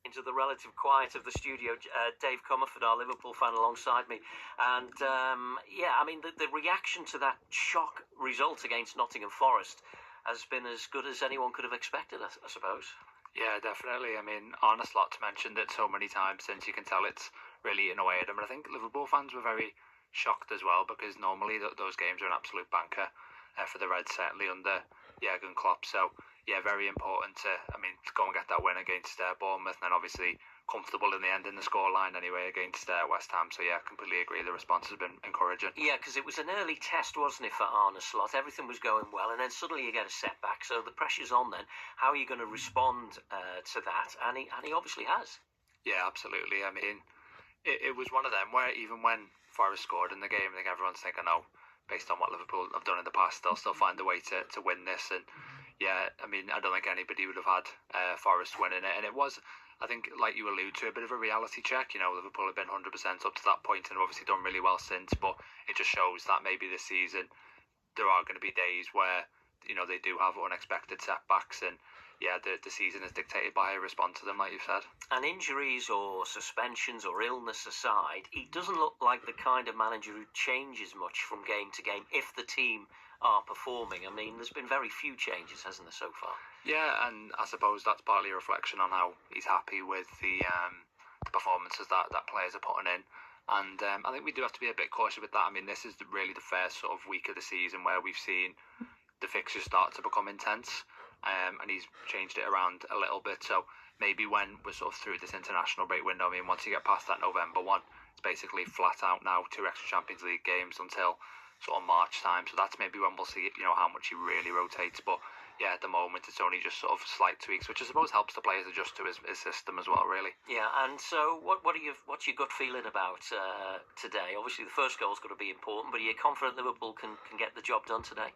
into the relative quiet of the studio, Dave Comerford, our Liverpool fan, alongside me. And yeah, I mean, the reaction to that shock result against Nottingham Forest has been as good as anyone could have expected, I suppose. Yeah, definitely. I mean, Arne Slot's mentioned it so many times since, you can tell it's really in a way at him. And I think Liverpool fans were very shocked as well, because normally those games are an absolute banker for the Reds, certainly under Jurgen Klopp. So yeah, very important to go and get that win against Bournemouth, and then obviously comfortable in the end in the scoreline anyway against West Ham. So yeah, completely agree. The response has been encouraging. Yeah, because it was an early test, wasn't it, for Arne Slot? Everything was going well, and then suddenly you get a setback. So the pressure's on. Then how are you going to respond to that? And he obviously has. Yeah, absolutely. I mean, it was one of them where even when Forest scored in the game, I think everyone's thinking, oh, based on what Liverpool have done in the past, they'll still find a way to win this. And yeah, I mean, I don't think anybody would have had Forest winning it. And it was, I think, like you allude to, a bit of a reality check. You know, Liverpool have been 100% up to that point and have obviously done really well since. But it just shows that maybe this season there are going to be days where, you know, they do have unexpected setbacks, and yeah, the season is dictated by how you respond to them, like you've said. And injuries or suspensions or illness aside, he doesn't look like the kind of manager who changes much from game to game if the team are performing. I mean, there's been very few changes, hasn't there, so far? Yeah, and I suppose that's partly a reflection on how he's happy with the performances that players are putting in. And I think we do have to be a bit cautious with that. I mean, this is really the first sort of week of the season where we've seen the fixtures start to become intense. And he's changed it around a little bit. So maybe when we're sort of through this international break window, I mean, once you get past that November one, it's basically flat out now, 2 extra Champions League games until sort of March time. So that's maybe when we'll see, you know, how much he really rotates. But yeah, at the moment it's only just sort of slight tweaks, which I suppose helps the players adjust to his system as well, really. Yeah, and so what's your gut feeling about today? Obviously the first goal's got to be important, but are you confident Liverpool can get the job done today?